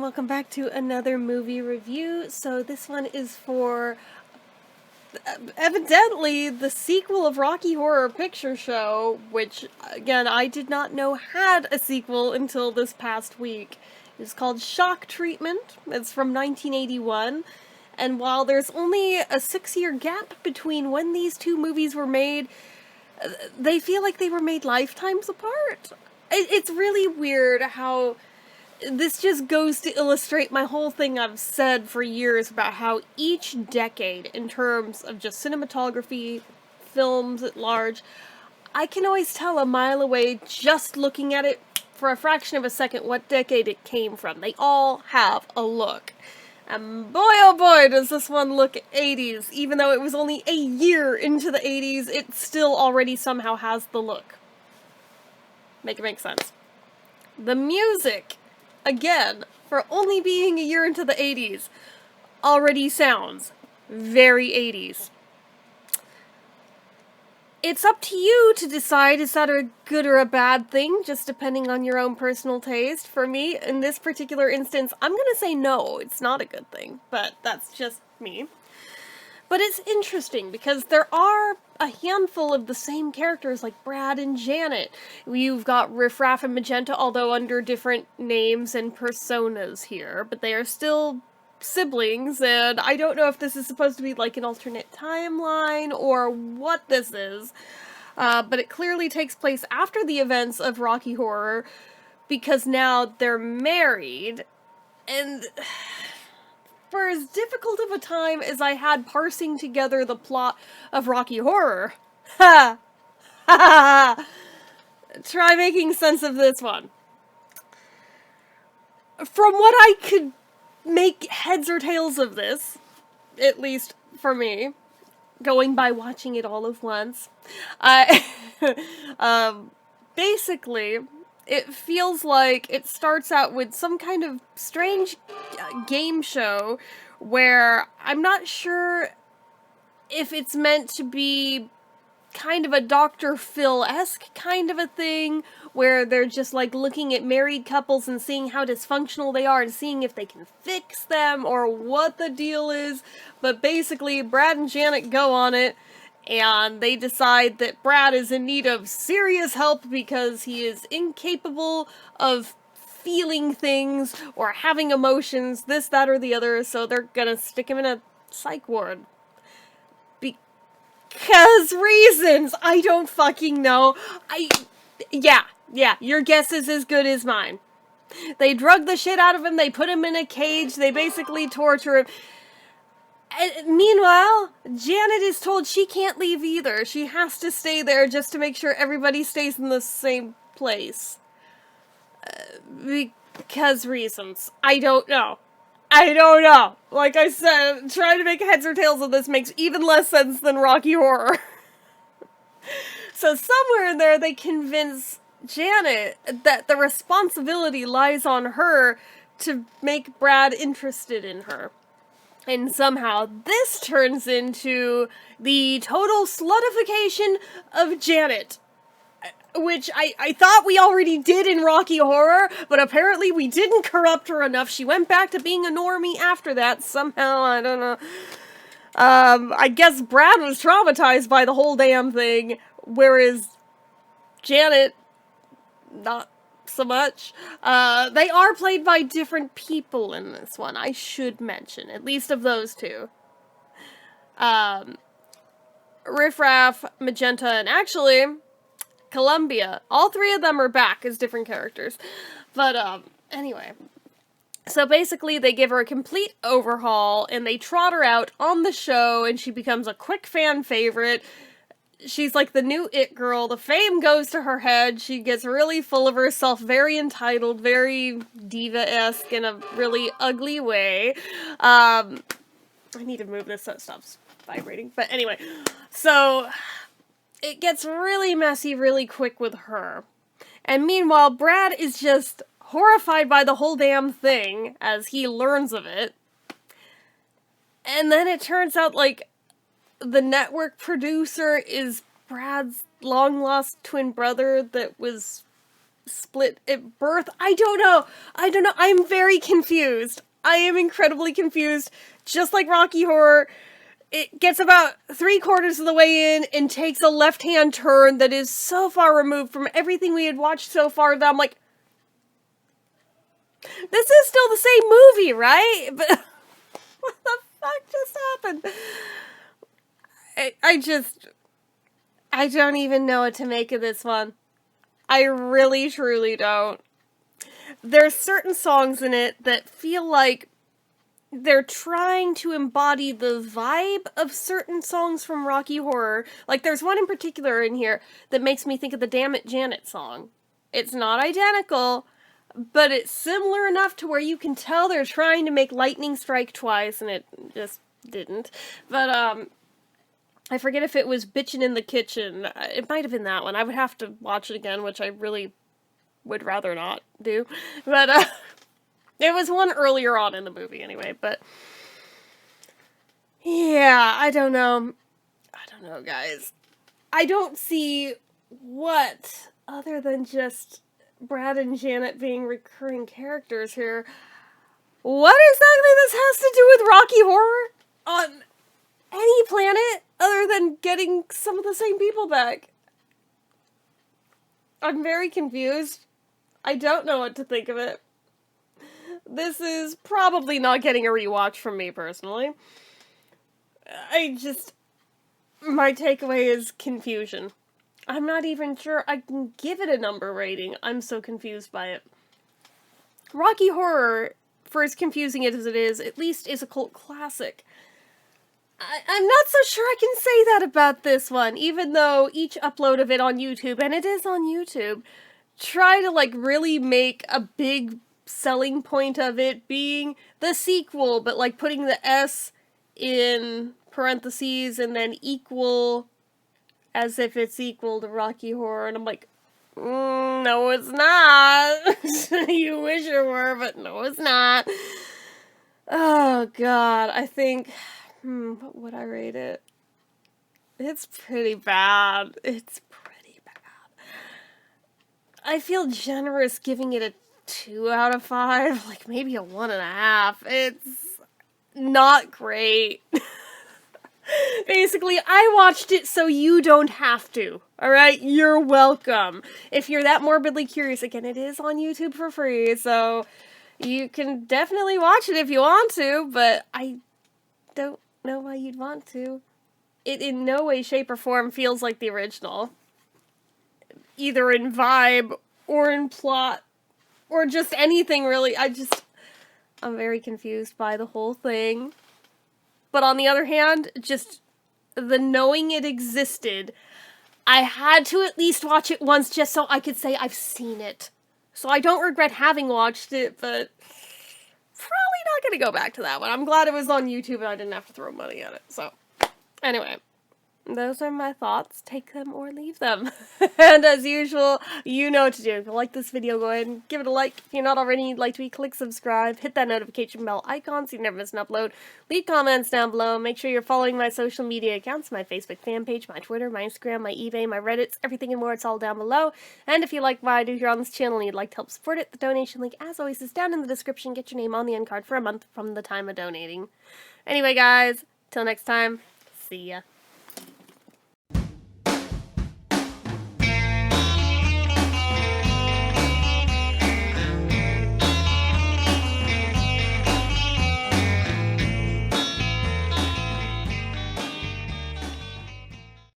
and welcome back to another movie review. So this one is for, evidently, the sequel of Rocky Horror Picture Show, which, again, I did not know had a sequel until this past week. It's called Shock Treatment. It's from 1981. And while there's only a 6-year gap between when these two movies were made, they feel like they were made lifetimes apart. It's really weird how this just goes to illustrate my whole thing I've said for years about how each decade, in terms of just cinematography, films at large, I can always tell a mile away just looking at it for a fraction of a second what decade it came from. They all have a look. And boy oh boy does this one look 80s. Even though it was only a year into the 80s, it still already somehow has the look. Make it make sense. The music, again, for only being a year into the 80s, already sounds very 80s. It's up to you to decide, is that a good or a bad thing, just depending on your own personal taste. For me, in this particular instance, I'm gonna say no, it's not a good thing, but that's just me. But it's interesting, because there are a handful of the same characters, like Brad and Janet. You've got Riff Raff and Magenta, although under different names and personas here, but they are still siblings, and I don't know if this is supposed to be like an alternate timeline or what this is, but it clearly takes place after the events of Rocky Horror, because now they're married, and for as difficult of a time as I had parsing together the plot of Rocky Horror, ha ha, try making sense of this one. From what I could make heads or tails of this, at least for me, going by watching it all at once, basically, it feels like it starts out with some kind of strange game show where I'm not sure if it's meant to be kind of a Dr. Phil-esque kind of a thing, where they're just like looking at married couples and seeing how dysfunctional they are and seeing if they can fix them or what the deal is. But basically, Brad and Janet go on it, and they decide that Brad is in need of serious help because he is incapable of feeling things or having emotions, this, that, or the other, so they're gonna stick him in a psych ward. Because reasons! I don't fucking know. Yeah, your guess is as good as mine. They drug the shit out of him, they put him in a cage, they basically torture him. And meanwhile, Janet is told she can't leave either. She has to stay there just to make sure everybody stays in the same place. Because reasons. I don't know. Like I said, trying to make heads or tails of this makes even less sense than Rocky Horror. So somewhere in there, they convince Janet that the responsibility lies on her to make Brad interested in her. And somehow this turns into the total slutification of Janet. Which I thought we already did in Rocky Horror, but apparently we didn't corrupt her enough. She went back to being a normie after that, somehow, I don't know. I guess Brad was traumatized by the whole damn thing, whereas Janet, not so much. They are played by different people in this one, I should mention, at least of those two. Riff Raff, Magenta, and actually Columbia. All three of them are back as different characters. But, anyway. So basically, they give her a complete overhaul, and they trot her out on the show, and she becomes a quick fan favorite. She's like the new it girl. The fame goes to her head. She gets really full of herself, very entitled, very diva-esque in a really ugly way. I need to move this so it stops vibrating. But anyway, so it gets really messy really quick with her. And meanwhile, Brad is just horrified by the whole damn thing as he learns of it. And then it turns out, like, the network producer is Brad's long-lost twin brother that was split at birth. I don't know. I'm very confused. I am incredibly confused. Just like Rocky Horror, it gets about 3/4 of the way in and takes a left-hand turn that is so far removed from everything we had watched so far that I'm like, this is still the same movie, right? But what the fuck just happened? I don't even know what to make of this one. I really, truly don't. There's certain songs in it that feel like they're trying to embody the vibe of certain songs from Rocky Horror. Like, there's one in particular in here that makes me think of the Damn It Janet song. It's not identical, but it's similar enough to where you can tell they're trying to make lightning strike twice, and it just didn't. But, I forget if it was Bitchin' in the Kitchen. It might have been that one. I would have to watch it again, which I really would rather not do. But, it was one earlier on in the movie anyway, but yeah, I don't know. I don't know, guys. I don't see what, other than just Brad and Janet being recurring characters here, what exactly this has to do with Rocky Horror on any planet other than getting some of the same people back. I'm very confused. I don't know what to think of it. This is probably not getting a rewatch from me, personally. My takeaway is confusion. I'm not even sure I can give it a number rating. I'm so confused by it. Rocky Horror, for as confusing as it is, at least is a cult classic. I'm not so sure I can say that about this one, even though each upload of it on YouTube, and it is on YouTube, try to, like, really make a big selling point of it being the sequel, but like putting the S in parentheses and then equal as if it's equal to Rocky Horror, and I'm like, no it's not. You wish it were, but no it's not. Oh god, I think, what would I rate it? It's pretty bad. It's pretty bad. I feel generous giving it a 2 out of 5, like maybe a 1.5. It's not great. Basically, I watched it so you don't have to. Alright? You're welcome. If you're that morbidly curious, again, it is on YouTube for free, so you can definitely watch it if you want to, but I don't know why you'd want to. It in no way, shape, or form feels like the original. Either in vibe, or in plot, or just anything, really. I'm very confused by the whole thing. But on the other hand, just the knowing it existed, I had to at least watch it once just so I could say I've seen it. So I don't regret having watched it, but probably not gonna go back to that one. I'm glad it was on YouTube and I didn't have to throw money at it. So, anyway. Those are my thoughts. Take them or leave them. And as usual, you know what to do. If you like this video, go ahead and give it a like. If you're not already, you'd like to click subscribe. Hit that notification bell icon so you never miss an upload. Leave comments down below. Make sure you're following my social media accounts, my Facebook fan page, my Twitter, my Instagram, my eBay, my Reddits, everything and more. It's all down below. And if you like what I do here on this channel and you'd like to help support it, the donation link, as always, is down in the description. Get your name on the end card for a month from the time of donating. Anyway, guys, till next time, see ya.